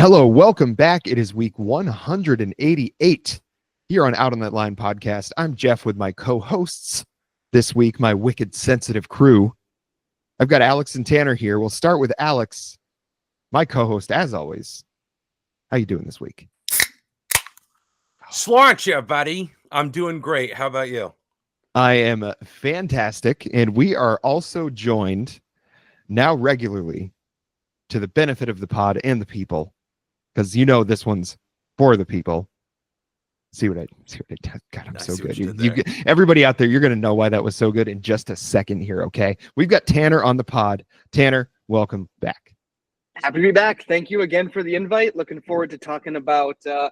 Hello, welcome back. It is week 188 here on Out on That Line podcast. I'm Jeff with my co-hosts this week, my wicked sensitive crew. I've got Alex and Tanner here. We'll start with Alex, my co-host as always. How you doing this week? Slaunch, buddy. I'm doing great. How about you? I am fantastic, and we are also joined now regularly to the benefit of the pod and the people, because you know this one's for the people. See what I did? God, I'm so good. Everybody out there, you're going to know why that was so good in just a second here, okay? We've got Tanner on the pod. Tanner, welcome back. Happy to be back. Thank you again for the invite. Looking forward to talking about a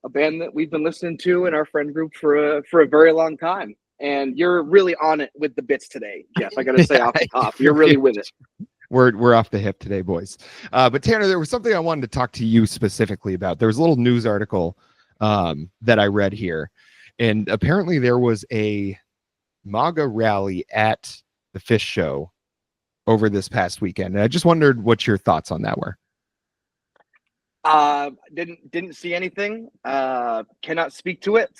band that we've been listening to in our friend group for a very long time. And you're really on it with the bits today, Jeff. I got to say off the top, you're really with it. We're off the hip today, boys. But Tanner, there was something I wanted to talk to you specifically about. There was a little news article that I read here, and apparently there was a MAGA rally at the Fish Show over this past weekend. And I just wondered what your thoughts on that were. Didn't see anything. Cannot speak to it.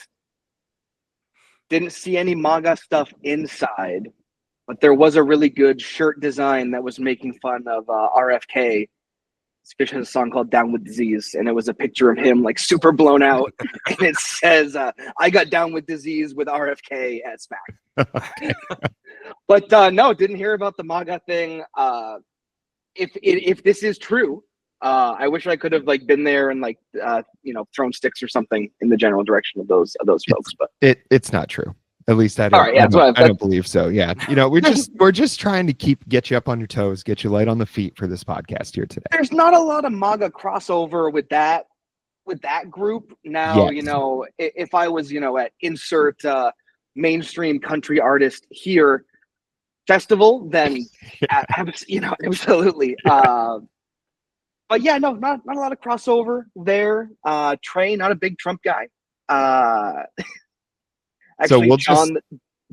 Didn't see any MAGA stuff inside. But there was a really good shirt design that was making fun of RFK, especially a song called Down with Disease. And it was a picture of him like super blown out. And it says, I got down with disease with RFK at SMAC. But no, didn't hear about the MAGA thing. If this is true, I wish I could have like been there and like, thrown sticks or something in the general direction of those folks. But it's not true. At least I don't. All right, yeah, I don't believe so. Yeah, we're just trying to get you up on your toes, get you light on the feet for this podcast here today. There's not a lot of MAGA crossover with that group now. Yes. If I was at insert mainstream country artist here festival, then absolutely. But yeah, no, not a lot of crossover there. Trey, not a big Trump guy. Actually, so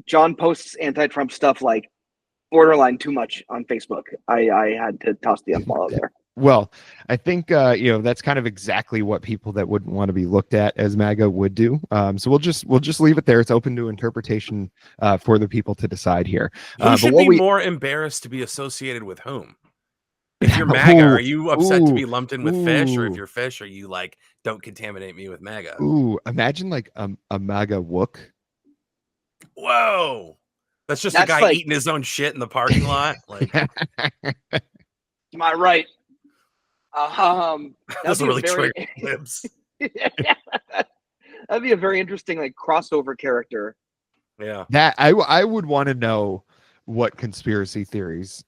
John posts anti-Trump stuff like borderline too much on Facebook. I had to toss the unfollow there. Well, I think that's kind of exactly what people that wouldn't want to be looked at as MAGA would do. So we'll just leave it there. It's open to interpretation for the people to decide here. Who should be more embarrassed to be associated with whom? If you're MAGA, are you upset to be lumped in with Fish, or if you're Fish, are you like, don't contaminate me with MAGA? Ooh, imagine like a MAGA wook. Whoa, that's a guy like eating his own shit in the parking lot. Like, am I right? That's really true. That'd be a very interesting like crossover character. Yeah, that I would want to know what conspiracy theories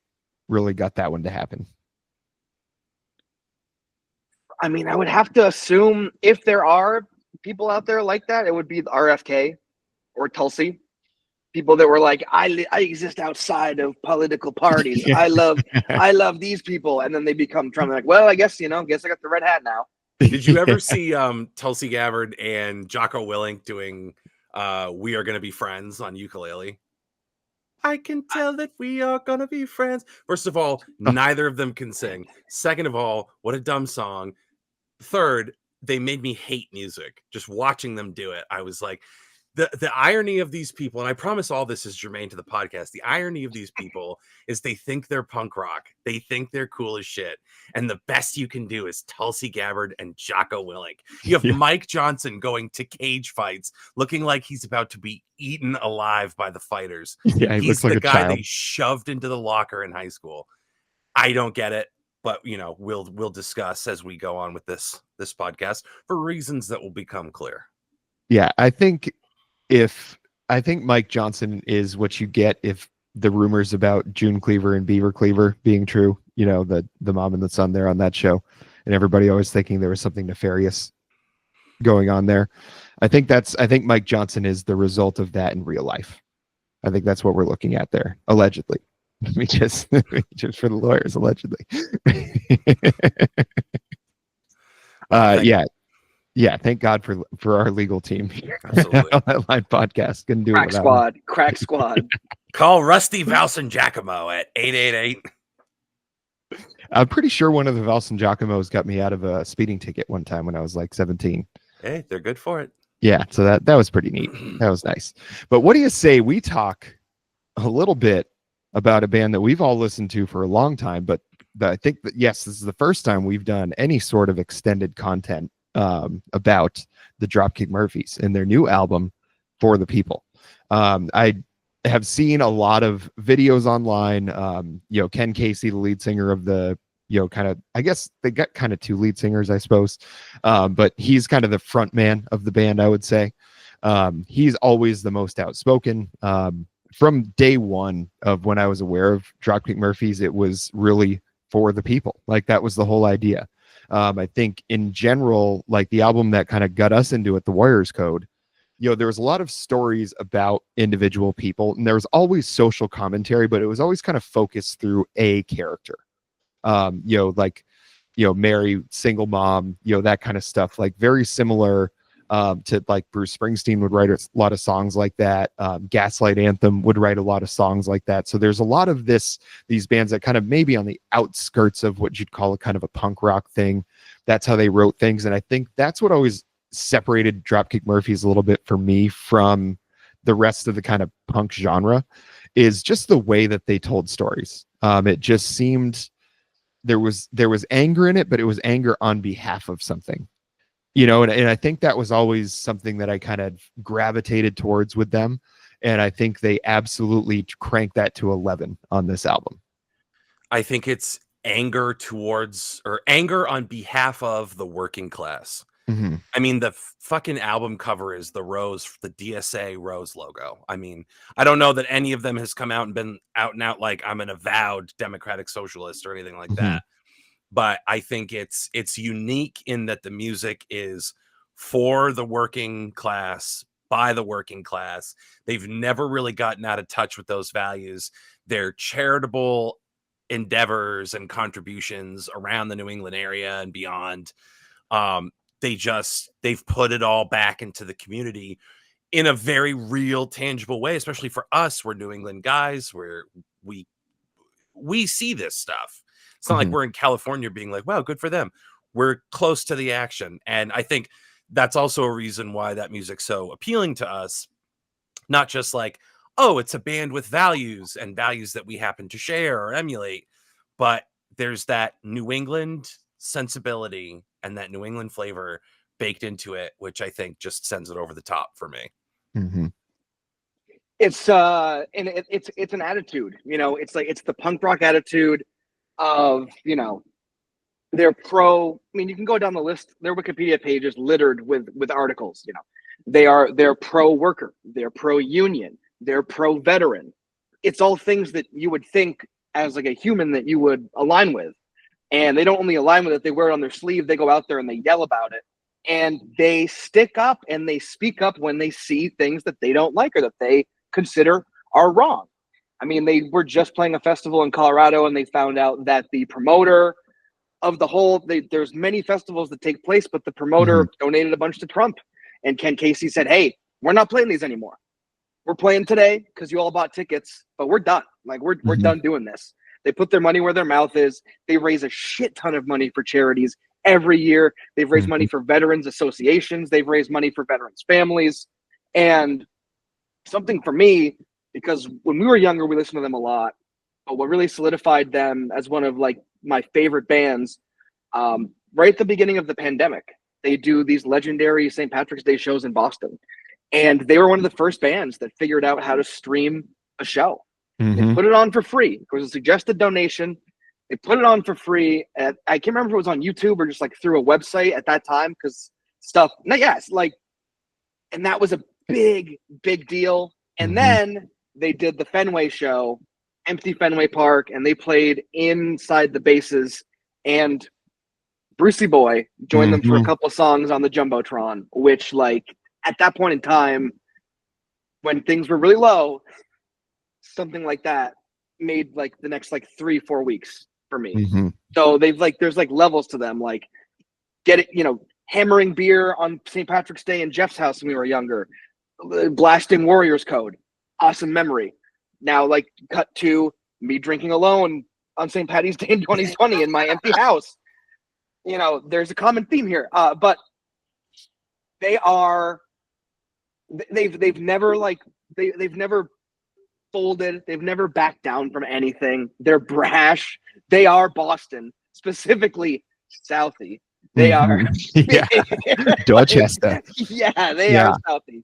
really got that one to happen. I mean, I would have to assume if there are people out there like that, it would be the RFK or Tulsi. People that were like, I exist outside of political parties. I love these people, and then they become Trump. They're like, well, I guess I got the red hat now. Did you ever see Tulsi Gabbard and Jocko Willink doing "We Are Gonna Be Friends" on ukulele? I can tell that we are gonna be friends. First of all, neither of them can sing. Second of all, what a dumb song. Third, they made me hate music. Just watching them do it, I was like, the irony of these people, and I promise all this is germane to the podcast. The irony of these people is they think they're punk rock. They think they're cool as shit. And the best you can do is Tulsi Gabbard and Jocko Willink. You have Mike Johnson going to cage fights, looking like he's about to be eaten alive by the fighters. Yeah, he's like the guy they shoved into the locker in high school. I don't get it, but we'll discuss as we go on with this podcast for reasons that will become clear. Yeah, I think Mike Johnson is what you get if the rumors about June Cleaver and Beaver Cleaver being true, the mom and the son there on that show, and everybody always thinking there was something nefarious going on there. I think Mike Johnson is the result of that in real life. I think that's what we're looking at there, allegedly. We just for the lawyers, allegedly. Yeah, thank God for our legal team here. Absolutely. That Line podcast couldn't do it. Crack squad. Call Rusty Valson Giacomo at 888. I'm pretty sure one of the Valse and Giacomos got me out of a speeding ticket one time when I was like 17. Hey, they're good for it. Yeah, so that was pretty neat. That was nice. But what do you say we talk a little bit about a band that we've all listened to for a long time, but I think that, yes, this is the first time we've done any sort of extended content about the Dropkick Murphys and their new album, For the People. I have seen a lot of videos online. Ken Casey, the lead singer of the, kind of, I guess they got kind of two lead singers, I suppose. But he's kind of the front man of the band, I would say. He's always the most outspoken. From day one of when I was aware of Dropkick Murphys, it was really for the people. Like, that was the whole idea. I think in general, like the album that kind of got us into it, The Warriors Code, there was a lot of stories about individual people, and there was always social commentary, but it was always kind of focused through a character. Mary, single mom, that kind of stuff, like very similar to like Bruce Springsteen would write a lot of songs like that. Gaslight Anthem would write a lot of songs like that. So there's a lot of these bands that kind of maybe on the outskirts of what you'd call a kind of a punk rock thing. That's how they wrote things. And I think that's what always separated Dropkick Murphys a little bit for me from the rest of the kind of punk genre, is just the way that they told stories. It just seemed there was anger in it, but it was anger on behalf of something. And I think that was always something that I kind of gravitated towards with them. And I think they absolutely cranked that to 11 on this album. I think it's anger towards, or anger on behalf of, the working class. Mm-hmm. I mean, the fucking album cover is the rose, the DSA rose logo. I mean, I don't know that any of them has come out and been out and out like, I'm an avowed democratic socialist or anything like that. But I think it's unique in that the music is for the working class, by the working class. They've never really gotten out of touch with those values. Their charitable endeavors and contributions around the New England area and beyond, they've put it all back into the community in a very real, tangible way, especially for us. We're New England guys, where we see this stuff. It's not like we're in California being like, wow, good for them. We're close to the action. And I think that's also a reason why that music's so appealing to us. Not just like, oh, it's a band with values and values that we happen to share or emulate, but there's that New England sensibility and that New England flavor baked into it, which I think just sends it over the top for me. Mm-hmm. It's it's an attitude, it's like, it's the punk rock attitude of, they're pro. I mean, you can go down the list. Their Wikipedia page is littered with articles. They're pro worker, they're pro union, they're pro veteran. It's all things that you would think as like a human that you would align with. And they don't only align with it, they wear it on their sleeve. They go out there and they yell about it. And they stick up and they speak up when they see things that they don't like or that they consider are wrong. I mean, they were just playing a festival in Colorado and they found out that the promoter of the whole, there's many festivals that take place, but the promoter donated a bunch to Trump. And Ken Casey said, hey, we're not playing these anymore. We're playing today because you all bought tickets, but we're done. Like, we're done doing this. They put their money where their mouth is. They raise a shit ton of money for charities every year. They've raised money for veterans associations. They've raised money for veterans' families. And something for me, because when we were younger, we listened to them a lot. But what really solidified them as one of like my favorite bands, right at the beginning of the pandemic, they do these legendary St. Patrick's Day shows in Boston. And they were one of the first bands that figured out how to stream a show. They put it on for free. It was a suggested donation. They put it on for free. I can't remember if it was on YouTube or just like through a website at that time, because stuff. Yes, like, and that was a big deal. And then they did the Fenway show, empty Fenway Park, and they played inside the bases. And Brucey Boy joined them for a couple of songs on the Jumbotron, which, like, at that point in time, when things were really low, something like that made like the next like 3-4 weeks for me. So they've like, there's like levels to them, like hammering beer on St. Patrick's Day in Jeff's house when we were younger, blasting Warriors Code, awesome memory. Now, like, cut to me drinking alone on St. Patty's Day in 2020 in my empty house. You know, there's a common theme here. But they've never they've never folded. They've never backed down from anything. They're brash. They are Boston, specifically Southie. They are yeah, Dorchester. Yeah, they are Southie.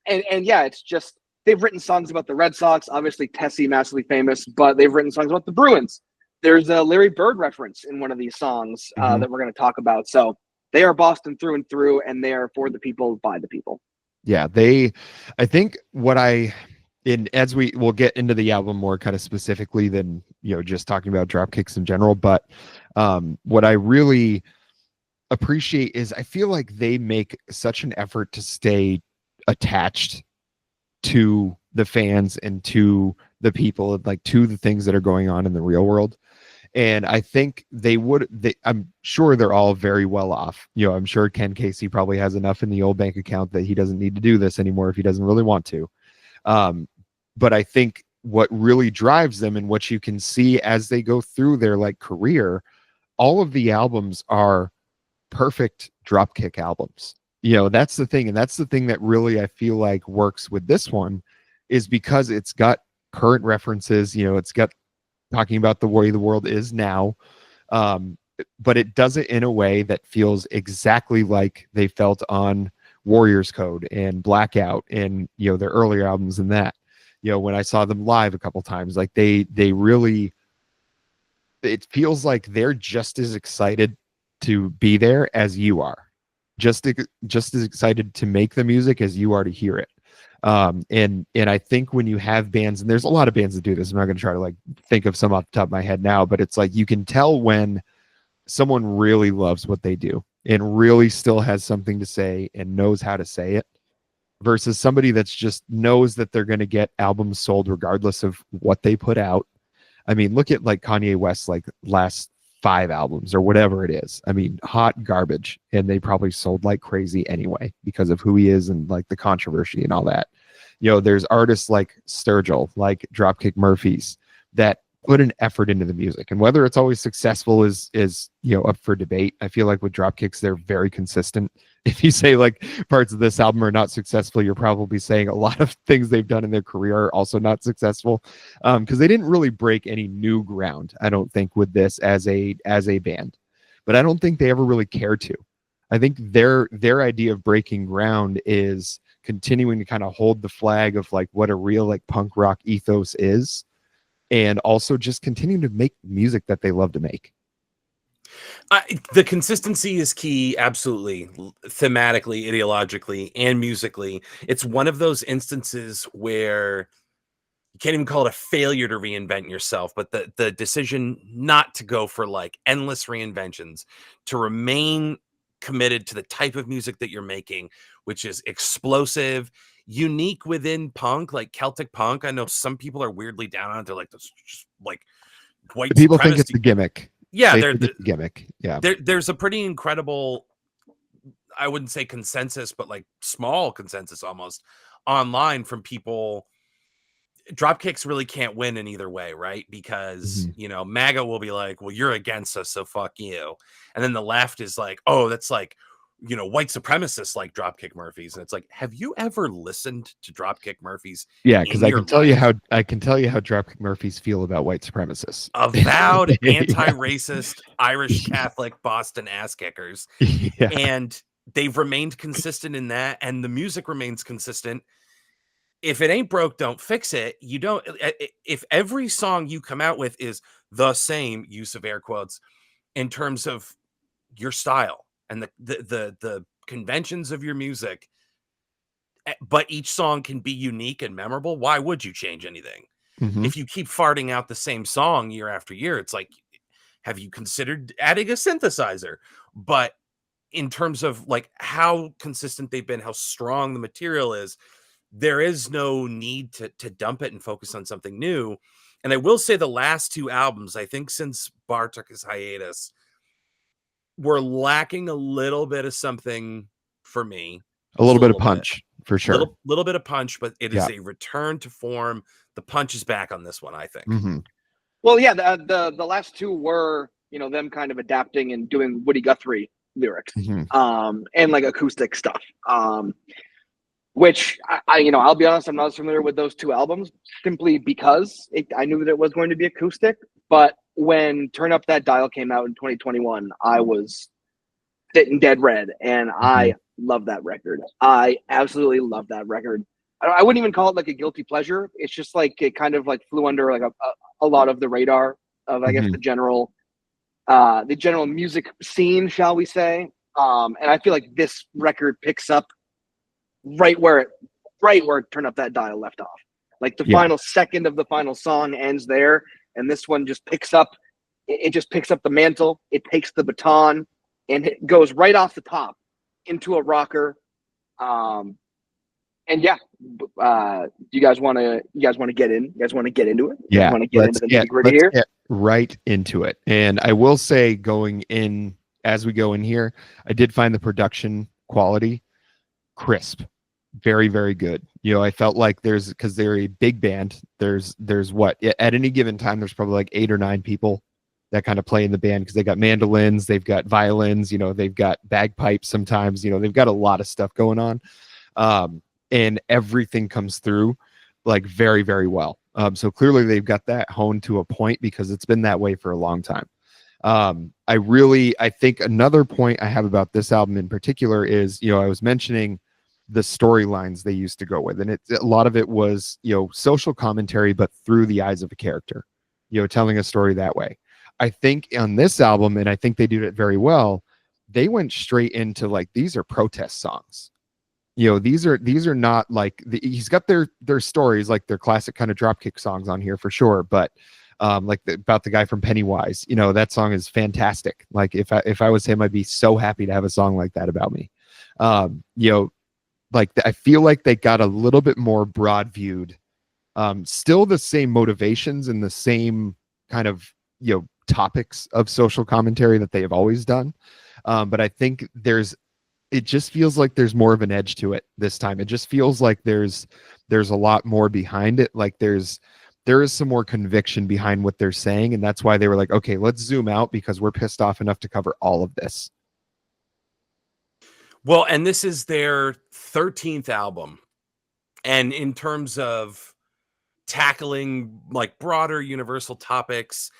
And yeah, it's just they've written songs about the Red Sox, obviously Tessie, massively famous, but they've written songs about the Bruins. There's a Larry Bird reference in one of these songs that we're going to talk about. So they are Boston through and through, and they are for the people, by the people. Yeah, I think as we'll get into the album more kind of specifically than, just talking about Dropkicks in general, but what I really appreciate is I feel like they make such an effort to stay attached to the fans and to the people, like to the things that are going on in the real world. And I think I'm sure they're all very well off. I'm sure Ken Casey probably has enough in the old bank account that he doesn't need to do this anymore if he doesn't really want to. But I think what really drives them and what you can see as they go through their career, all of the albums are perfect Dropkick albums. That's the thing. And that's the thing that really I feel like works with this one, is because it's got current references, it's got talking about the way the world is now, but it does it in a way that feels exactly like they felt on Warriors Code and Blackout and their earlier albums and that. When I saw them live a couple times, like they really, it feels like they're just as excited to be there as you are, just as excited to make the music as you are to hear it. And I think when you have bands, and there's a lot of bands that do this, I'm not going to try to think of some off the top of my head now, but it's like you can tell when someone really loves what they do and really still has something to say and knows how to say it, versus somebody that's just knows that they're going to get albums sold regardless of what they put out. I mean, look at Kanye West's last 5 albums or whatever it is. I mean, hot garbage, and they probably sold like crazy anyway because of who he is and the controversy and all that. There's artists like Sturgill, like Dropkick Murphys, that put an effort into the music, and whether it's always successful is up for debate. I feel like with Dropkicks, they're very consistent. If you say parts of this album are not successful, you're probably saying a lot of things they've done in their career are also not successful, because they didn't really break any new ground, I don't think, with this as a band. But I don't think they ever really cared to. I think their idea of breaking ground is continuing to kind of hold the flag of what a real punk rock ethos is, and also just continuing to make music that they love to make. The consistency is key, absolutely, thematically, ideologically, and musically. It's one of those instances where you can't even call it a failure to reinvent yourself, but the decision not to go for endless reinventions, to remain committed to the type of music that you're making, which is explosive, unique within punk, like Celtic punk. I know some people are weirdly down on it. They're like, this just white people think it's a gimmick. Yeah, the gimmick. Yeah, there's a pretty incredible, I wouldn't say consensus, but small consensus almost online from people. Dropkicks really can't win in either way, right? Because MAGA will be like, well, you're against us, so fuck you. And then the left is like, oh, that's white supremacists like Dropkick Murphys. And it's like, have you ever listened to Dropkick Murphys? Yeah, because I can tell you how Dropkick Murphys feel about white supremacists. Avowed anti-racist Irish Catholic Boston ass kickers. Yeah. And they've remained consistent in that, and the music remains consistent. If it ain't broke, don't fix it. You don't. If every song you come out with is the same, use of air quotes, in terms of your style and the conventions of your music, but each song can be unique and memorable, why would you change anything? If you keep farting out the same song year after year, it's like, have you considered adding a synthesizer? But in terms of how consistent they've been, how strong the material is, there is no need to dump it and focus on something new. And I will say the last 2 albums, I think since Barr took his hiatus, were lacking a little bit of something for me. A little bit of punch, for sure. Little bit of punch, but it is a return to form. The punch is back on this one, I think. Well, yeah, the last two were, you know, them kind of adapting and doing Woody Guthrie lyrics, and like acoustic stuff. Which you know, I'll be honest, I'm not as familiar with those two albums simply because I knew that it was going to be acoustic. But when Turn Up That Dial came out in 2021, I was sitting dead red, and I love that record. I absolutely love that record. I wouldn't even call it like a guilty pleasure. It's just like it kind of like flew under like a lot of the radar of, I guess, the general music scene, shall we say. And I feel like this record picks up right where Turn Up That Dial left off. Like the final second of the final song ends there, and this one just picks up. It just picks up the mantle. It takes the baton, and it goes right off the top into a rocker. And yeah, you guys want to get in? You guys want to get into it? Yeah, want to get into the nitty-gritty here? Get right into it. And I will say, going in as we go in here, I did find the production quality crisp, very, very good. You know, I felt like because they're a big band. There's what at any given time there's probably like 8 or 9 people that kind of play in the band, because they got mandolins, they've got violins, you know, they've got bagpipes sometimes, you know, they've got a lot of stuff going on. And everything comes through like very, very well. So clearly they've got that honed to a point, because it's been that way for a long time. I think another point I have about this album in particular is, you know, I was mentioning the storylines they used to go with, and a lot of it was, you know, social commentary, but through the eyes of a character, you know, telling a story that way. I think on this album, and I think they did it very well, they went straight into like, these are protest songs. You know, these are not like he's got their stories, like their classic kind of Dropkick songs on here for sure, but like about the guy from Pennywise, you know, that song is fantastic. Like if I was him, I'd be so happy to have a song like that about me. You know, like I feel like they got a little bit more broad viewed, still the same motivations and the same kind of, you know, topics of social commentary that they have always done. But I think it just feels like there's more of an edge to it this time. It just feels like there's a lot more behind it. Like there is some more conviction behind what they're saying. And that's why they were like, okay, let's zoom out, because we're pissed off enough to cover all of this. Well, and this is their 13th album. And in terms of tackling like broader universal topics,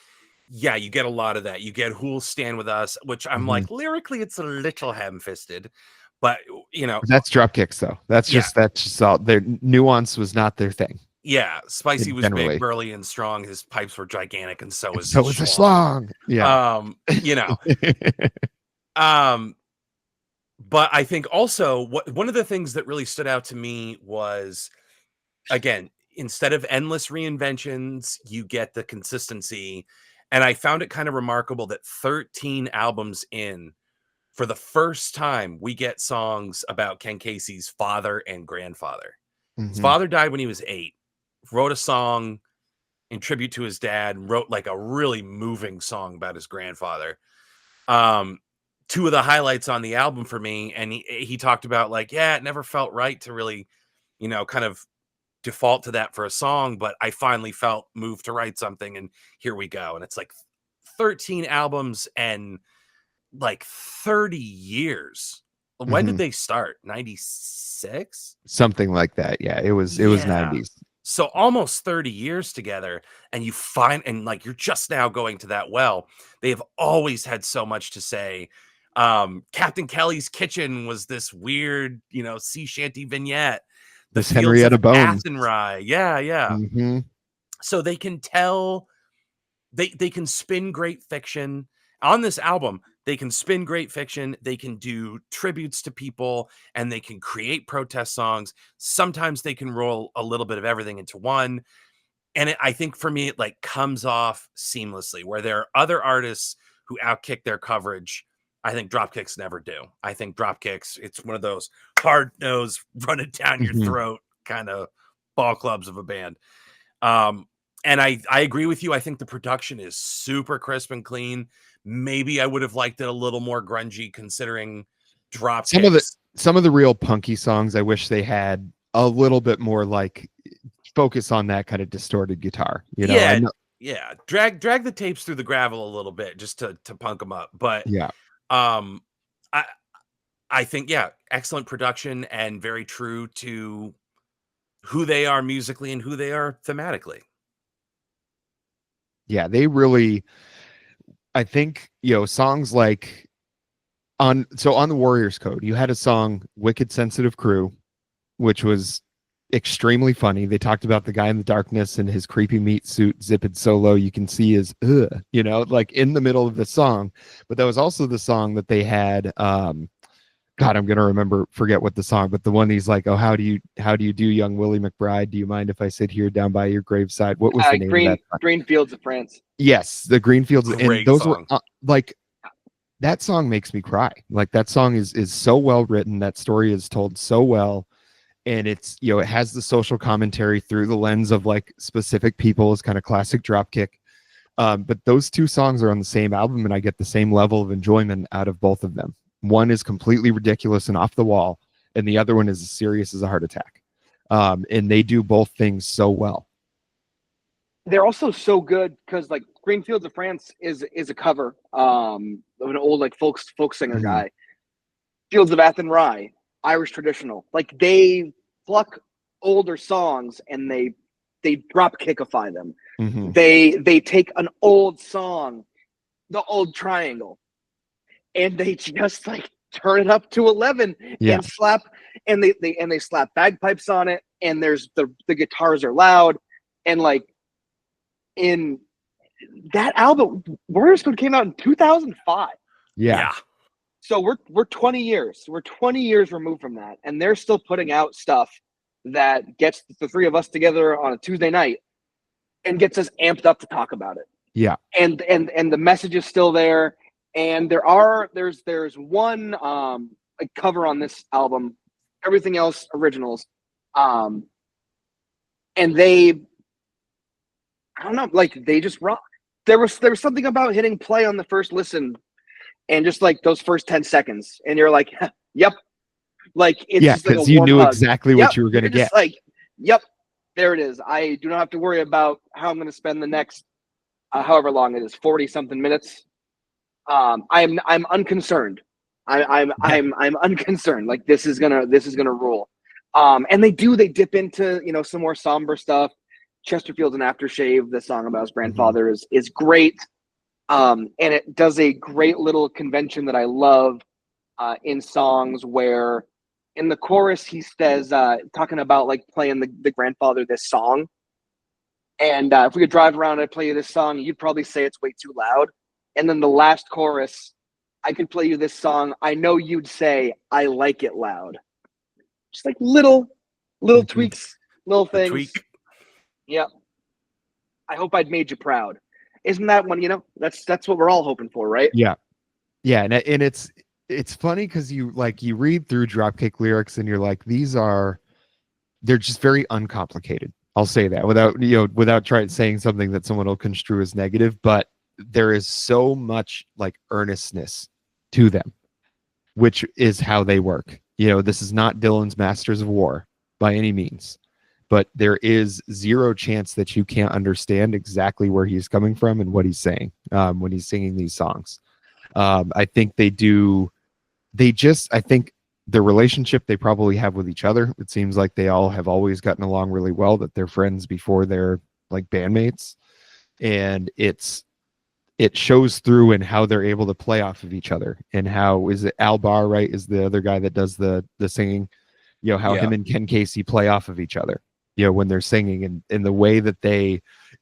yeah, you get a lot of that. You get Who'll Stand With Us, which I'm like, lyrically, it's a little ham-fisted, but you know, that's Dropkicks though. That's just all. Their nuance was not their thing. Yeah, Spicy was big, burly, and strong. His pipes were gigantic, and so was the schlong. Yeah, you know. But I think also one of the things that really stood out to me was, again, instead of endless reinventions, you get the consistency. And I found it kind of remarkable that 13 albums in, for the first time, we get songs about Ken Casey's father and grandfather. His father died when he was 8, wrote a song in tribute to his dad, and wrote like a really moving song about his grandfather. 2 of the highlights on the album for me, and he talked about like, yeah, it never felt right to really, you know, kind of default to that for a song, but I finally felt moved to write something, and here we go. And it's like 13 albums and like 30 years. When did they start? 96? Something like that. Yeah, it was 90s. So almost 30 years together, and you find, and like, you're just now going to that well. They have always had so much to say. Captain Kelly's Kitchen was this weird, you know, sea shanty vignette. The Henrietta Bones. Athenry. Yeah. So they can tell, they can spin great fiction on this album. They can spin great fiction. They can do tributes to people, and they can create protest songs. Sometimes they can roll a little bit of everything into one. And I think for me, it like comes off seamlessly, where there are other artists who outkick their coverage. I think Dropkicks never do. I think Dropkicks, it's one of those hard-nosed, run it down your throat kind of ball clubs of a band. And I agree with you. I think the production is super crisp and clean. Maybe I would have liked it a little more grungy, considering Dropkicks. Some of the real punky songs, I wish they had a little bit more like focus on that kind of distorted guitar. You know, Yeah, drag the tapes through the gravel a little bit just to punk them up. But Yeah. um, I think excellent production and very true to who they are musically and who they are thematically. Yeah, they really, I think, songs like on the Warriors Code, you had a song, Wicked Sensitive Crew, which was extremely funny. They talked about the guy in the darkness and his creepy meat suit zipping so low you can see his like in the middle of the song. But that was also the song that they had. God, I'm gonna forget what the song, but the one he's like, "Oh, how do you do, young Willie McBride? Do you mind if I sit here down by your graveside?" What was the name of that song? Green Fields of France. Yes, the Greenfields, and Great those song. were like, that song makes me cry. Like, that song is so well written. That story is told so well, and it's, it has the social commentary through the lens of like specific people. It's kind of classic Dropkick. But those two songs are on the same album, and I get the same level of enjoyment out of both of them. One is completely ridiculous and off the wall, and the other one is as serious as a heart attack. And they do both things so well. They're also so good because like Greenfields of France is a cover of an old like folk singer guy. Fields of Athenry, Irish traditional. Like, they pluck older songs and they drop kickify them. Mm-hmm. They take an old song, the Old Triangle, and they just like turn it up to 11 and slap, and they slap bagpipes on it, and there's the guitars are loud, and like in that album, Warriors Code came out in 2005. Yeah. So we're 20 years. We're 20 years removed from that, and they're still putting out stuff that gets the three of us together on a Tuesday night and gets us amped up to talk about it. Yeah. And the message is still there. And there's one like cover on this album, everything else originals. And they, I don't know, like, they just rock. There was something about hitting play on the first listen and just like those first 10 seconds, and you're like, yep. Like, it's just like a warm you knew hug. exactly what you were going to get. Like, yep, there it is. I do not have to worry about how I'm going to spend the next however long it is, 40 something minutes. I'm unconcerned. I'm unconcerned. Like, this is gonna rule. And they dip into some more somber stuff. Chesterfield's an aftershave, the song about his grandfather, is great. And it does a great little convention that I love in songs where in the chorus he says, talking about like playing the grandfather this song. And if we could drive around and I'd play you this song, you'd probably say it's way too loud. And then the last chorus, I could play you this song, I know you'd say, I like it loud. Just like little tweaks, little things. Tweak. Yep. I hope I'd made you proud. Isn't that when, that's what we're all hoping for, right? Yeah. Yeah. And it's funny because you read through Dropkick lyrics and you're like, they're just very uncomplicated. I'll say that without saying something that someone will construe as negative, but there is so much like earnestness to them, which is how they work. This is not Dylan's Masters of War by any means, but there is zero chance that you can't understand exactly where he's coming from and what he's saying when he's singing these songs. I think I think the relationship they probably have with each other, it seems like they all have always gotten along really well, that they're friends before they're like bandmates, and it shows through in how they're able to play off of each other, and how is it Al Barr, right, is the other guy that does the singing, him and Ken Casey play off of each other, when they're singing, and in the way that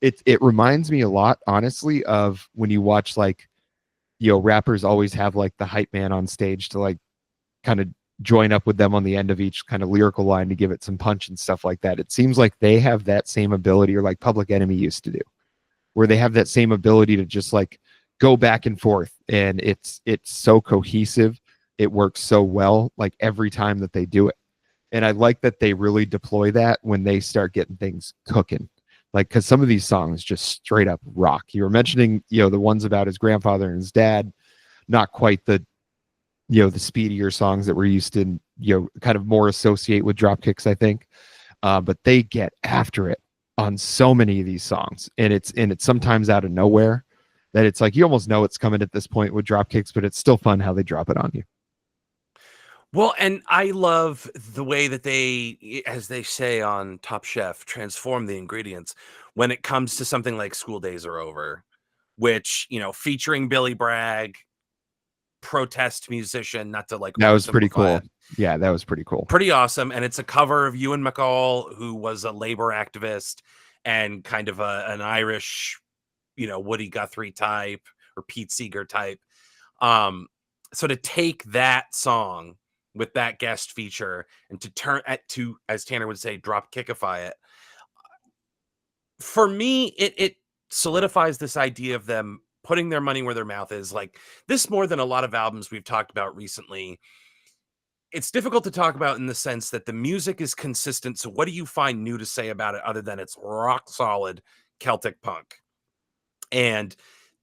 it reminds me a lot, honestly, of when you watch like, rappers always have like the hype man on stage to like kind of join up with them on the end of each kind of lyrical line to give it some punch and stuff like that. It seems like they have that same ability, or like Public Enemy used to do, where they have that same ability to just like go back and forth, and it's so cohesive. It works so well, like every time that they do it. And I like that they really deploy that when they start getting things cooking. Like, because some of these songs just straight up rock. You were mentioning, the ones about his grandfather and his dad, not quite the speedier songs that we're used to, kind of more associate with Dropkicks, I think. But they get after it. on so many of these songs, and it's sometimes out of nowhere that it's like you almost know it's coming at this point with drop kicks, but it's still fun how they drop it on you. Well, and I love the way that they, as they say on Top Chef, transform the ingredients when it comes to something like School Days Are Over, which, you know, featuring Billy Bragg, protest musician, not to like That was pretty oversimplify cool. it. Yeah, that was pretty cool. Pretty awesome. And it's a cover of Ewan McCall, who was a labor activist and kind of an Irish, you know, Woody Guthrie type or Pete Seeger type. So to take that song with that guest feature and to turn at to, as Tanner would say, drop kickify it, for me, it solidifies this idea of them putting their money where their mouth is. Like this, more than a lot of albums we've talked about recently, it's difficult to talk about in the sense that the music is consistent. So what do you find new to say about it other than it's rock solid Celtic punk? And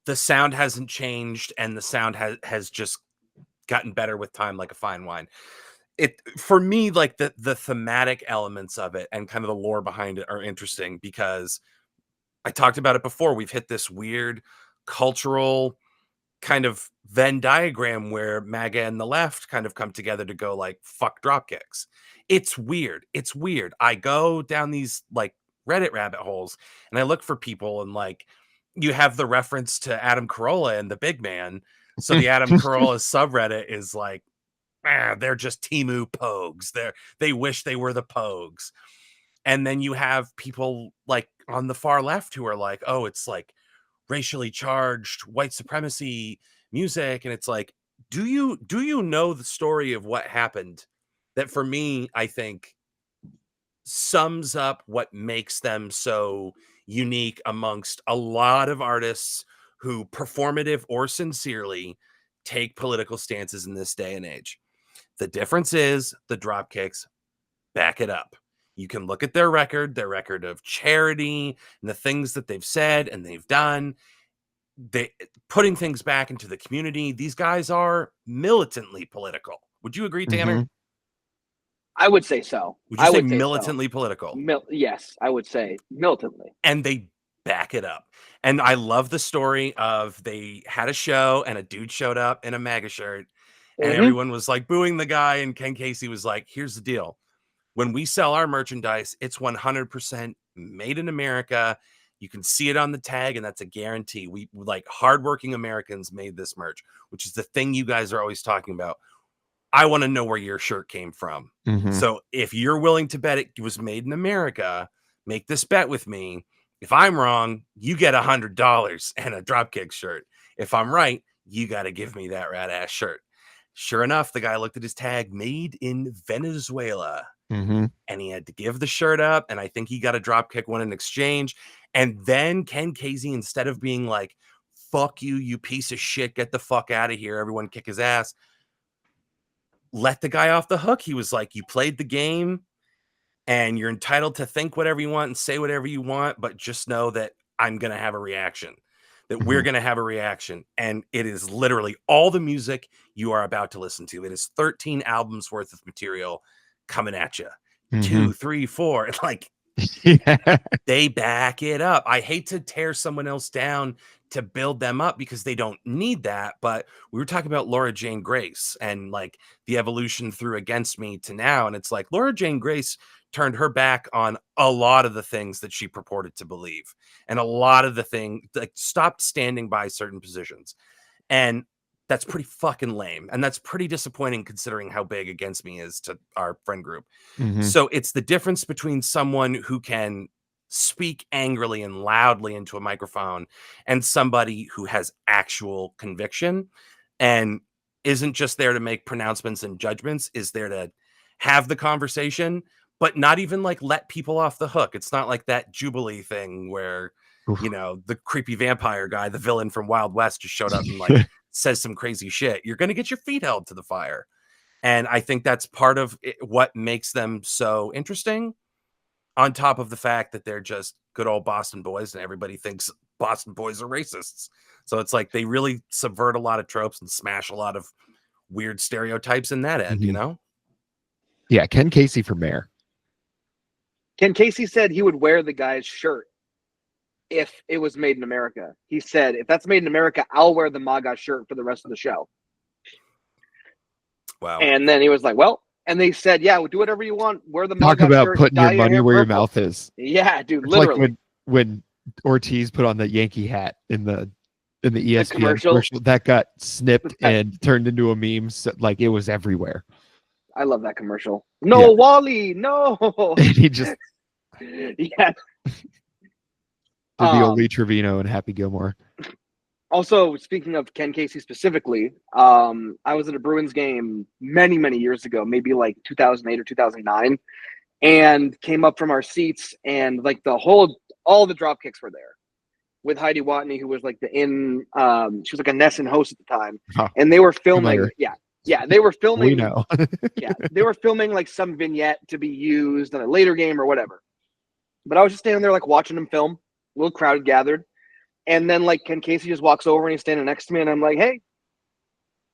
the sound hasn't changed, and the sound has just gotten better with time, like a fine wine. It, for me, like the thematic elements of it and kind of the lore behind it are interesting because I talked about it before. We've hit this weird cultural kind of Venn diagram where MAGA and the left kind of come together to go like, fuck dropkicks. It's weird. It's weird. I go down these like Reddit rabbit holes and I look for people, and like you have the reference to Adam Carolla and the big man. So the Adam Carolla subreddit is like, they're just Timu Pogues. They wish they were the Pogues. And then you have people like on the far left who are like, oh, it's like racially charged white supremacy music. And it's like, do you know the story of what happened that, for me, I think sums up what makes them so unique amongst a lot of artists who, performative or sincerely, take political stances in this day and age? The difference is the Dropkicks back it up. You can look at their record of charity and the things that they've said and they've done. They putting things back into the community. These guys are militantly political. Would you agree, Tanner? I would say so. Would you say militantly political? Yes, I would say militantly. And they back it up. And I love the story of they had a show and a dude showed up in a MAGA shirt and everyone was like booing the guy. And Ken Casey was like, here's the deal. When we sell our merchandise, it's 100% made in America. You can see it on the tag, and that's a guarantee. We, like, hardworking Americans made this merch, which is the thing you guys are always talking about. I want to know where your shirt came from. So if you're willing to bet it was made in America, make this bet with me. If I'm wrong, you get $100 and a Dropkick shirt. If I'm right, you got to give me that rad ass shirt. Sure enough, the guy looked at his tag, made in Venezuela. And he had to give the shirt up, and I think he got a Dropkick one in exchange. And then Ken Casey, instead of being like, fuck you, you piece of shit, get the fuck out of here, everyone kick his ass, let the guy off the hook. He was like, you played the game, and you're entitled to think whatever you want and say whatever you want, but just know that I'm going to have a reaction, that we're going to have a reaction. And it is literally all the music you are about to listen to. It is 13 albums worth of material coming at you. 2, 3, 4. Like, they back it up. I hate to tear someone else down to build them up because they don't need that. But we were talking about Laura Jane Grace and like the evolution through Against Me to now. And it's like Laura Jane Grace turned her back on a lot of the things that she purported to believe. And a lot of the thing, like, stopped standing by certain positions. And that's pretty fucking lame. And that's pretty disappointing considering how big Against Me is to our friend group. So it's the difference between someone who can speak angrily and loudly into a microphone and somebody who has actual conviction and isn't just there to make pronouncements and judgments, is there to have the conversation, but not even like let people off the hook. It's not like that Jubilee thing where, you know, the creepy vampire guy, the villain from Wild West, just showed up and like says some crazy shit. You're going to get your feet held to the fire. And I think that's part of what makes them so interesting, on top of the fact that they're just good old Boston boys and everybody thinks Boston boys are racists. So it's like they really subvert a lot of tropes and smash a lot of weird stereotypes in that end, you know? Yeah, Ken Casey for mayor. Ken Casey said he would wear the guy's shirt if it was made in America. He said, if that's made in America, I'll wear the MAGA shirt for the rest of the show. Wow. And then he was like, well, and they said, yeah, we'll do whatever you want. Wear the Talk MAGA about shirt, putting dye your money hair where your purple. mouth is. Yeah, dude, It's literally. like when Ortiz put on the Yankee hat in the ESPN commercial. that got snipped and turned into a meme. So, like, it was everywhere. I love that commercial. No, Yeah. Wally, no. And he just Yeah. did the old Lee Trevino and Happy Gilmore. Also, speaking of Ken Casey specifically, I was at a Bruins game many, many years ago, maybe like 2008 or 2009, and came up from our seats, and like all the Dropkicks were there with Heidi Watney, who was like she was like a Nesson host at the time, and they were filming. Yeah, they were filming. We know. Yeah, they were filming like some vignette to be used in a later game or whatever. But I was just standing there like watching them film. A little crowd had gathered. And then like Ken Casey just walks over and he's standing next to me and I'm like, hey,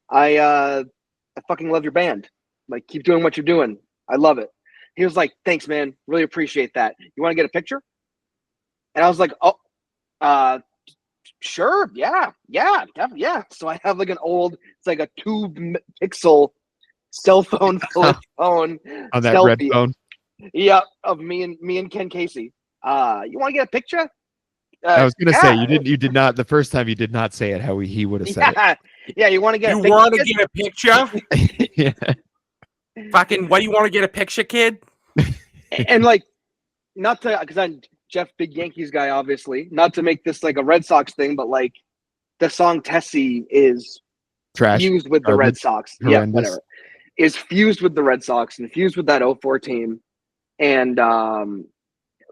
I fucking love your band. Like, keep doing what you're doing. I love it. He was like, thanks, man. Really appreciate that. You want to get a picture? And I was like, oh, sure. Yeah. Definitely. Yeah. So I have like it's like a 2-pixel cell phone flip phone On that red phone. Yeah. Of me and Ken Casey. You want to get a picture? I was gonna say you did not the first time you did not say it how he would have said it. Yeah, you want to get you want to get a picture? Yeah. Fucking, what do you want to get a picture, kid? And like, not to, because I'm Jeff, big Yankees guy, obviously. Not to make this like a Red Sox thing, but like the song Tessie is Trash. fused with the Red Sox. Horrendous. Yeah, whatever. Is fused with the Red Sox and fused with that 04 team. And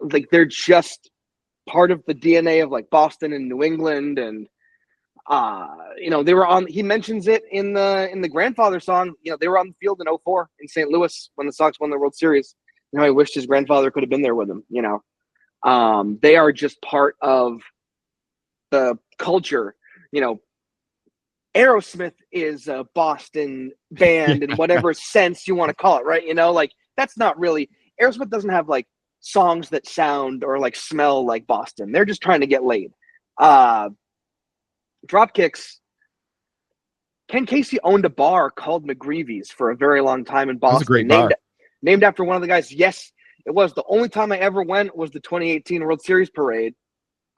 like they're just part of the DNA of like Boston and New England. And they were on, he mentions it in the grandfather song. They were on the field in 04 in St. Louis when the Sox won the World Series. I wished his grandfather could have been there with him. They are just part of the culture. Aerosmith is a Boston band in whatever sense you want to call it, right? Like that's not really, Aerosmith doesn't have like songs that sound or like smell like Boston. They're just trying to get laid. Dropkicks. Ken Casey owned a bar called McGreevy's for a very long time in Boston. It was a great bar. Named after one of the guys. Yes, it was. The only time I ever went was the 2018 World Series parade.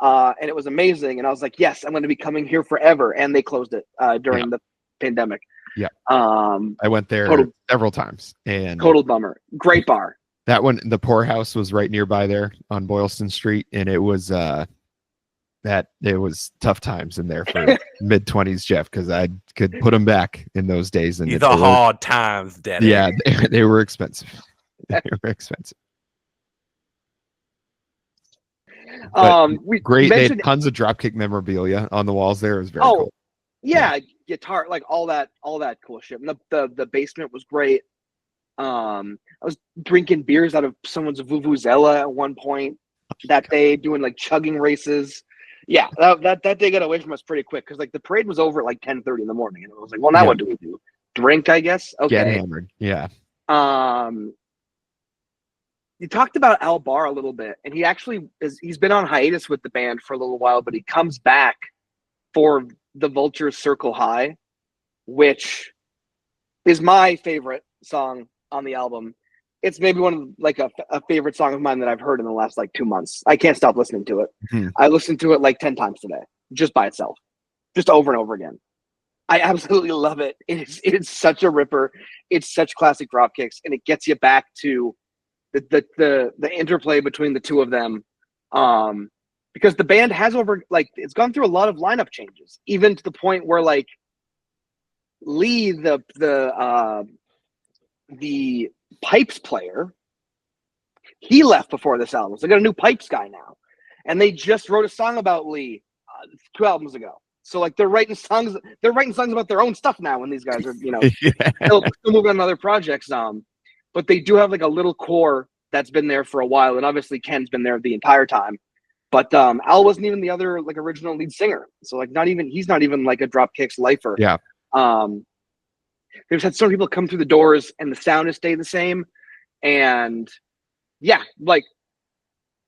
And it was amazing. And I was like, yes, I'm going to be coming here forever. And they closed it during the pandemic. Yeah. I went there several times. And total bummer. Great bar. That one, the Poorhouse was right nearby there on Boylston Street. And it was it was tough times in there for mid-20s Jeff, because I could put them back in those days. And the hard times, Daddy. Yeah, they were expensive. They were expensive. Great. They had tons of Dropkick memorabilia on the walls there. It was very cool. Yeah, guitar, like all that cool shit. And the basement was great. I was drinking beers out of someone's vuvuzela at one point that day, doing like chugging races. Yeah, that day got away from us pretty quick because like the parade was over at like 10:30 in the morning, and I was like, well, now what do we do? Drink, I guess. Okay. Get hammered. Yeah. You talked about Al Barr a little bit, and he's been on hiatus with the band for a little while, but he comes back for the Vultures Circle High, which is my favorite song on the album. It's maybe one of like a favorite song of mine that I've heard in the last like 2 months. I can't stop listening to it. Mm-hmm. I listened to it like 10 times today, just by itself, just over and over again. I absolutely love it. It's such a ripper. It's such classic Dropkicks, and it gets you back to the interplay between the two of them. Because the band has it's gone through a lot of lineup changes, even to the point where like Lee, the pipes player, he left before this album. So they got a new pipes guy now, and they just wrote a song about Lee 2 albums ago. So like they're writing songs about their own stuff now. When these guys are still moving on other projects. But they do have like a little core that's been there for a while, and obviously Ken's been there the entire time. But Al wasn't even the other like original lead singer, so like he's not even like a Dropkicks lifer. Yeah. They've had so many people come through the doors, and the sound has stayed the same. And yeah, like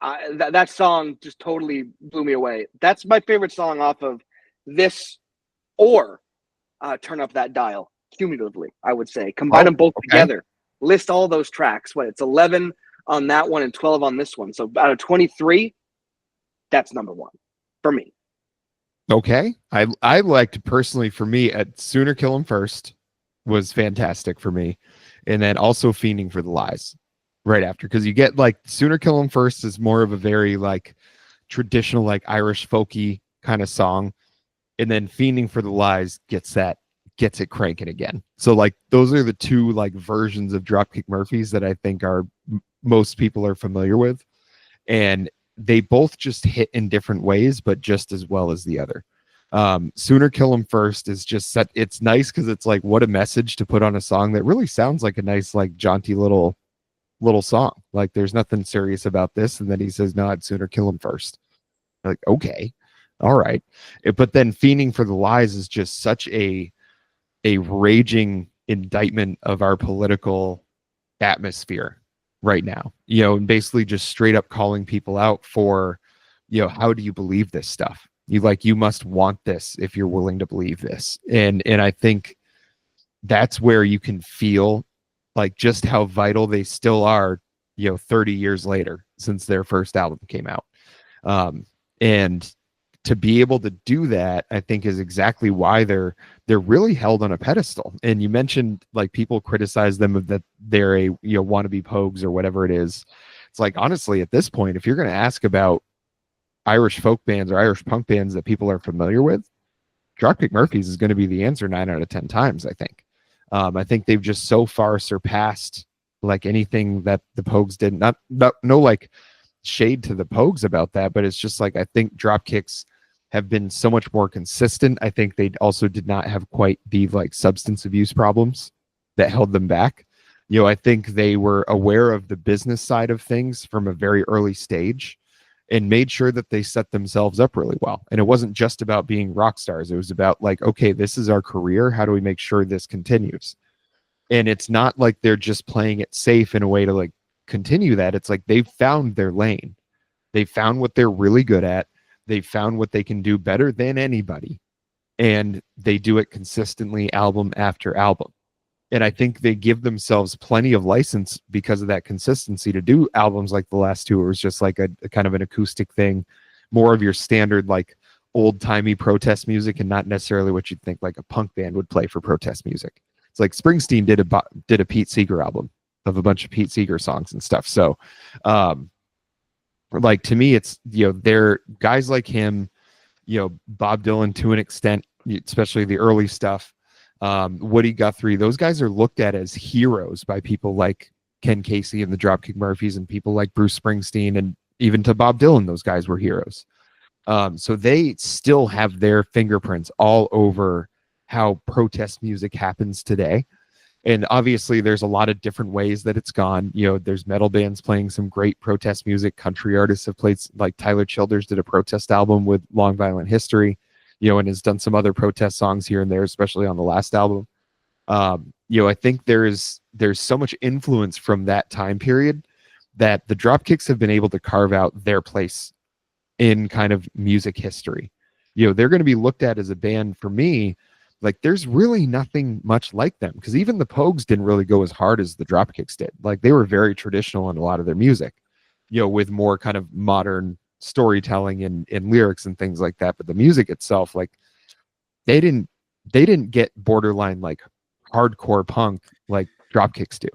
That song just totally blew me away. That's my favorite song off of this or Turn Up That Dial cumulatively, I would say. Combine them both together. List all those tracks. It's 11 on that one and 12 on this one. So out of 23, that's number one for me. Okay. I liked personally for me at Sooner Kill 'Em First was fantastic for me. And then also Fiending for the Lies right after. Because you get like Sooner Kill 'Em First is more of a very like traditional, like Irish folky kind of song. And then Fiending for the Lies gets it cranking again. So like those are the two like versions of Dropkick Murphys that I think are most people are familiar with. And they both just hit in different ways, but just as well as the other. Sooner Kill 'Em First is just set. It's nice because it's like what a message to put on a song that really sounds like a nice, like jaunty little song. Like there's nothing serious about this. And then he says, no, I'd sooner kill him first. Like, okay, all right. But then Fiending for the Lies is just such a raging indictment of our political atmosphere right now, and basically just straight up calling people out for, how do you believe this stuff? You must want this if you're willing to believe this. And I think that's where you can feel like just how vital they still are, 30 years later since their first album came out. And to be able to do that, I think is exactly why they're really held on a pedestal. And you mentioned like people criticize them of that they're a wannabe Pogues or whatever it is. It's like honestly at this point, if you're going to ask about Irish folk bands or Irish punk bands that people are familiar with, Dropkick Murphys is going to be the answer 9 out of 10 times. I think. I think they've just so far surpassed like anything that the Pogues did. No like shade to the Pogues about that, but it's just like I think Dropkicks have been so much more consistent. I think they also did not have quite the like substance abuse problems that held them back. I think they were aware of the business side of things from a very early stage and made sure that they set themselves up really well. And it wasn't just about being rock stars. It was about like, okay, this is our career. How do we make sure this continues? And it's not like they're just playing it safe in a way to like continue that. It's like they've found their lane. They found what they're really good at. They found what they can do better than anybody. And they do it consistently album after album. And I think they give themselves plenty of license because of that consistency to do albums like the last two. It was just like a kind of an acoustic thing, more of your standard like old timey protest music and not necessarily what you'd think like a punk band would play for protest music. It's like Springsteen did a Pete Seeger album of a bunch of Pete Seeger songs and stuff. So like to me, it's, they're guys like him, Bob Dylan to an extent, especially the early stuff. Woody Guthrie, those guys are looked at as heroes by people like Ken Casey and the Dropkick Murphys and people like Bruce Springsteen, and even to Bob Dylan, those guys were heroes. So they still have their fingerprints all over how protest music happens today. And obviously there's a lot of different ways that it's gone. There's metal bands playing some great protest music. Country artists have played, like Tyler Childers did a protest album with Long Violent History, and has done some other protest songs here and there, especially on the last album. I think there's so much influence from that time period that the Dropkicks have been able to carve out their place in kind of music history. They're going to be looked at as a band for me. Like there's really nothing much like them because even the Pogues didn't really go as hard as the Dropkicks did. Like they were very traditional in a lot of their music, with more kind of modern storytelling and lyrics and things like that. But the music itself, like they didn't get borderline like hardcore punk like Dropkicks do.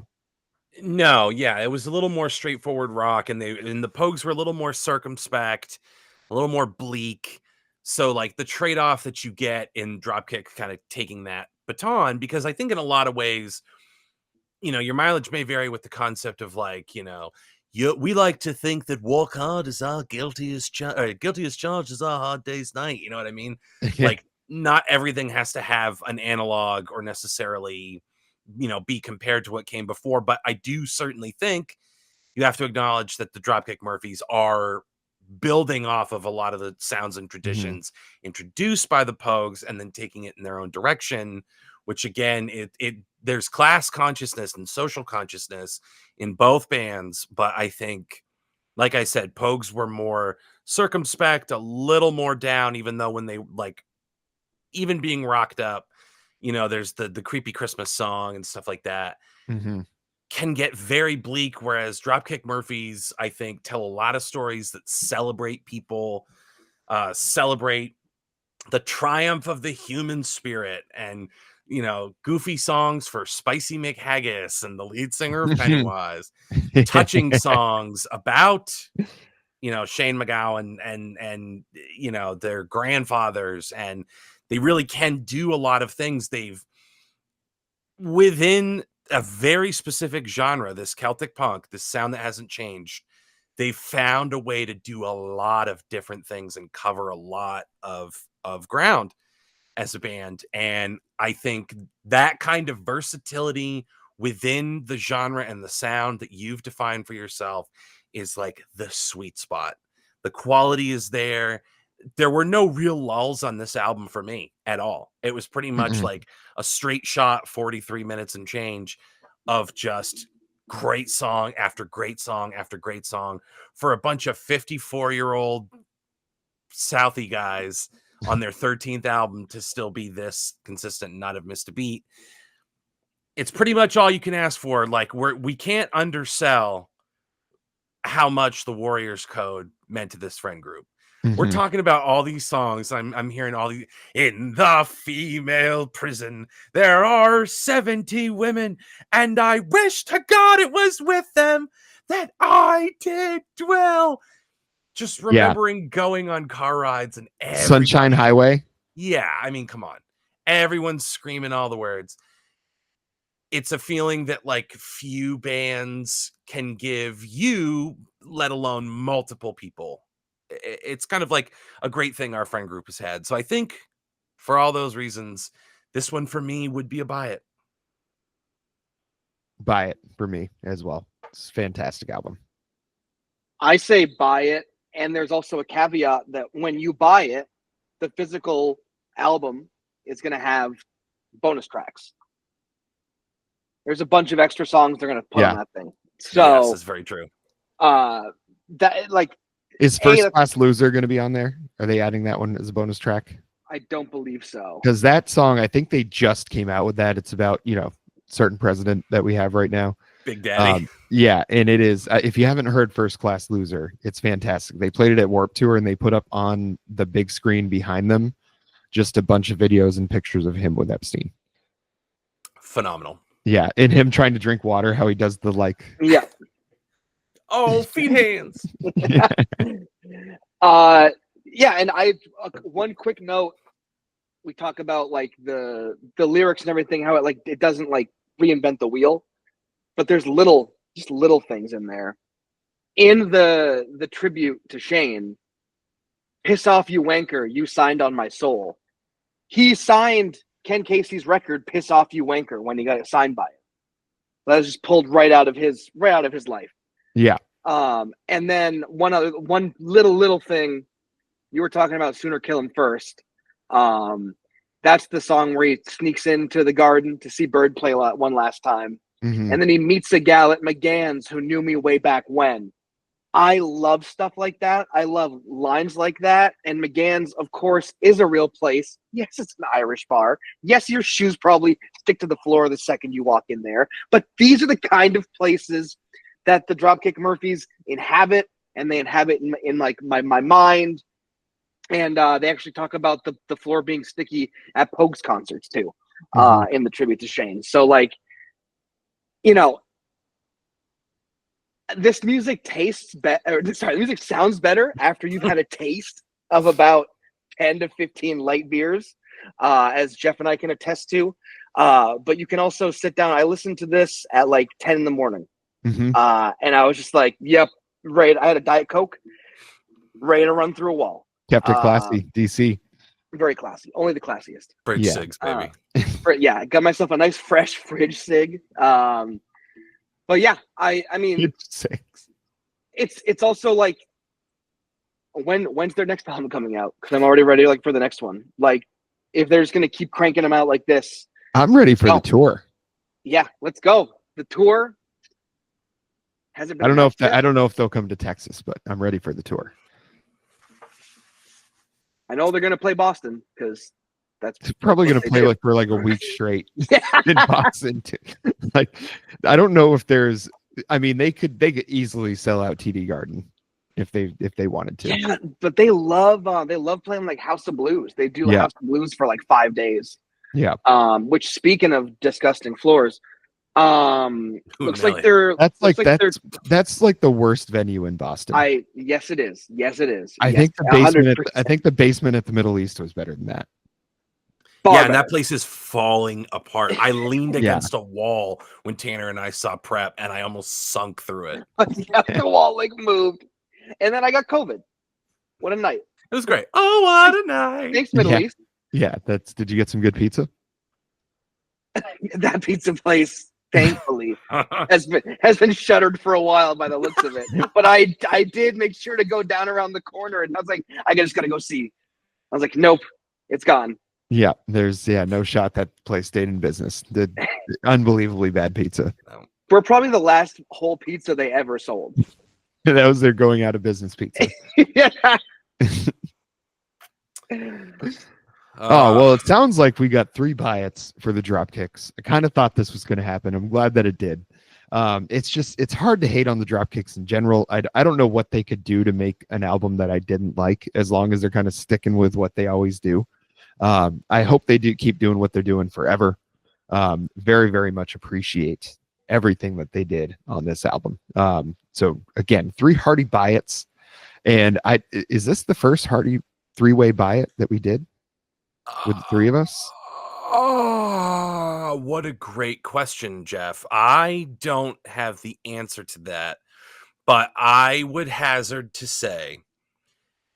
No, yeah, it was a little more straightforward rock, and the Pogues were a little more circumspect, a little more bleak. So like the trade-off that you get in Dropkick kind of taking that baton, because I think in a lot of ways, your mileage may vary with the concept of like, we like to think that walk hard is our guiltiest charge is our hard day's night. You know what I mean? Like not everything has to have an analog or necessarily, be compared to what came before. But I do certainly think you have to acknowledge that the Dropkick Murphys are building off of a lot of the sounds and traditions introduced by the Pogues and then taking it in their own direction, which again, there's class consciousness and social consciousness in both bands. But I think Like I said, Pogues were more circumspect, a little more down, even though when they like even being rocked up, you know, there's the creepy Christmas song and stuff like that. Mm-hmm. Can get very bleak, whereas Dropkick Murphys, I think, tell a lot of stories that celebrate people, celebrate the triumph of the human spirit, and you know, goofy songs for Spicy McHaggis and the lead singer of Pennywise, touching songs about, you know, Shane McGowan and you know, their grandfathers, and they really can do a lot of things. They've within a very specific genre, this Celtic punk, this sound that hasn't changed. They've found a way to do a lot of different things and cover a lot of ground as a band. And I think that kind of versatility within the genre and the sound that you've defined for yourself is like the sweet spot. The quality is there. There were no real lulls on this album for me at all. It was pretty much like a straight shot 43 minutes and change of just great song after great song after great song for a bunch of 54-year-old Southie guys on their 13th album to still be this consistent and not have missed a beat. It's pretty much all you can ask for. Like we can't undersell how much the Warriors Code meant to this friend group. We're talking about all these songs. I'm hearing all these. In the female prison, there are 70 women, and I wish to God it was with them that I did dwell. Just remembering going on car rides and Sunshine Highway. Yeah, I mean, come on. Everyone's screaming all the words. It's a feeling that like few bands can give you, let alone multiple people. It's kind of like a great thing our friend group has had. So I think for all those reasons, this one for me would be a buy it. Buy it for me as well. It's a fantastic album. I say buy it. And there's also a caveat that when you buy it, the physical album is going to have bonus tracks. There's a bunch of extra songs they're going to put on that thing. So yes, that's very true. That like is First Class Loser going to be on there? Are they adding that one as a bonus track? I don't believe so. Because that song, I think they just came out with that. It's about, you know, certain president that we have right now. Big Daddy. Yeah, and it is. If you haven't heard First Class Loser, it's fantastic. They played it at Warped Tour, and they put up on the big screen behind them just a bunch of videos and pictures of him with Epstein. Phenomenal. Yeah, and him trying to drink water, how he does the like. Yeah. Oh, feet hands. Yeah, and one quick note. We talk about like the lyrics and everything, how it doesn't like reinvent the wheel. But there's little things in there. In the tribute to Shane, "Piss Off You Wanker, You Signed on My Soul." He signed Ken Casey's record "Piss Off You Wanker" when he got it signed by him. That was just pulled right out of his life. Yeah. And then one little thing, you were talking about "Sooner Kill Him First." That's the song where he sneaks into the garden to see Bird play one last time. And then he meets a gal at McGann's who knew me way back when. I love stuff like that. I love lines like that. And McGann's, of course, is a real place. Yes, it's an Irish bar. Yes, your shoes probably stick to the floor the second you walk in there. But these are the kind of places that the Dropkick Murphys inhabit, and they inhabit in like my mind. And they actually talk about the floor being sticky at Pogues concerts too, in the tribute to Shane. So like, you know, this music tastes better. Sorry, the music sounds better after you've had a taste of about 10 to 15 light beers, as Jeff and I can attest to. But you can also sit down. I listened to this at like 10 in the morning. And I was just like, yep, right. I had a Diet Coke, ready to run through a wall. Kept it classy, DC. Very classy. Only the classiest. Fridge cigs, baby. Yeah, got myself a nice fresh fridge cig. But yeah, I mean, it's also like, when's their next album coming out? Because I'm already ready like for the next one. Like, if they're just gonna keep cranking them out like this, I'm ready for the tour. Yeah, let's go. The tour. Hasn't been I don't know announced if yet? I don't know if they'll come to Texas, but I'm ready for the tour. I know they're going to play Boston because that's It's probably what going to they play do. like for like a week straight Yeah. in Boston. Too. Like, I don't know if there's. I mean, they could easily sell out TD Garden if they wanted to. Yeah, but they love playing like House of Blues. They do Yeah. House of Blues for like 5 days. Yeah, Which, speaking of disgusting floors, looks like they're that's like the worst venue in Boston. yes it is. Yes it is. I Yes, think the basement. 100%. I think the basement at the Middle East was better than that. Far And that better. place is falling apart. I leaned Yeah. against a wall when Tanner and I saw prep, and I almost sunk through it. Yeah, the wall like moved, and then I got COVID. What a night! It was great. Oh, what a night! Thanks, Middle East. Yeah, did you get some good pizza? That pizza place, thankfully, has been shuttered for a while by the looks of it. But I did make sure to go down around the corner, and I was like, I just gotta go see. I was like, nope, it's gone. Yeah, there's no shot that place stayed in business. Did unbelievably bad pizza. We're probably the last whole pizza they ever sold. That was their going out of business pizza. Yeah. Oh, well, it sounds like we got 3 buy-its for the Dropkicks. I kind of thought this was going to happen. I'm glad that it did. It's hard to hate on the Dropkicks in general. I don't know what they could do to make an album that I didn't like, as long as they're kind of sticking with what they always do. I hope they do keep doing what they're doing forever. Very, very much appreciate everything that they did on this album. So again, 3 Hardy buy-its. And is this the first Hardy 3-way buy-it that we did with the 3 of us? Oh, what a great question, Jeff. I don't have the answer to that, but I would hazard to say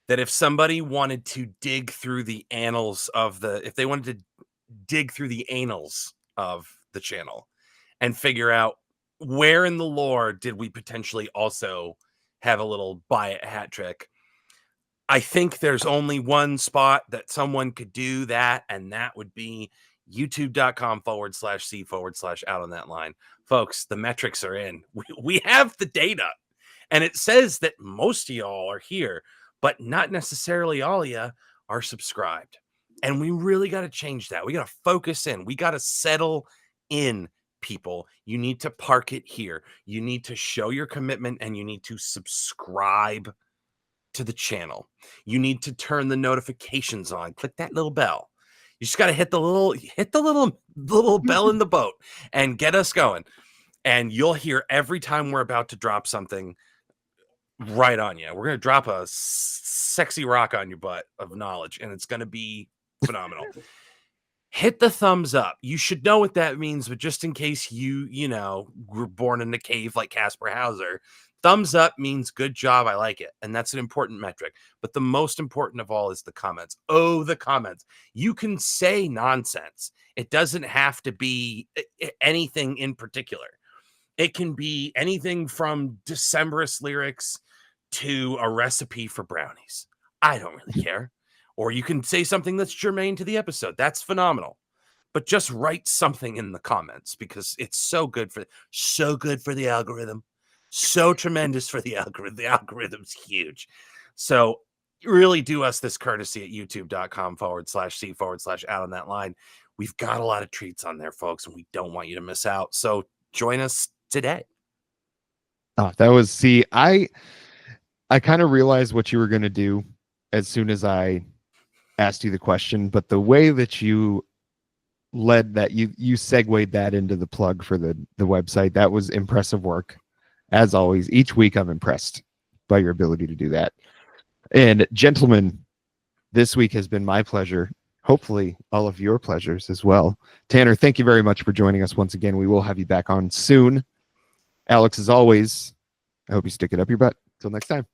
that if somebody wanted to dig through the annals of if they wanted to dig through the annals of the channel and figure out where in the lore did we potentially also have a little buy-it hat trick, I think there's only one spot that someone could do that, and that would be youtube.com/C/out on that line. Folks, the metrics are in. We have the data, and it says that most of y'all are here, but not necessarily all of you are subscribed. And we really got to change that. We got to focus in. We got to settle in, people. You need to park it here. You need to show your commitment, and you need to subscribe to the channel. You need to turn the notifications on. Click that little bell. You just got to hit the little bell in the boat and get us going. And you'll hear every time we're about to drop something right on you. We're going to drop a sexy rock on your butt of knowledge, and it's going to be phenomenal. Hit the thumbs up. You should know what that means, but just in case you were born in a cave like Casper Hauser, thumbs up means good job. I like it. And that's an important metric. But the most important of all is the comments. Oh, the comments. You can say nonsense. It doesn't have to be anything in particular. It can be anything from Decemberist lyrics to a recipe for brownies. I don't really care. Or you can say something that's germane to the episode. That's phenomenal. But just write something in the comments, because it's so good for the algorithm. So tremendous for the algorithm. The algorithm's huge. So really do us this courtesy at youtube.com/C/out on that line. We've got a lot of treats on there, folks, and we don't want you to miss out. So join us today. Oh, that was, I kind of realized what you were going to do as soon as I asked you the question, but the way that you led that, you segued that into the plug for the website, that was impressive work. As always, each week I'm impressed by your ability to do that. And gentlemen, this week has been my pleasure. Hopefully all of your pleasures as well. Tanner, thank you very much for joining us once again. We will have you back on soon. Alex, as always, I hope you stick it up your butt. Till next time.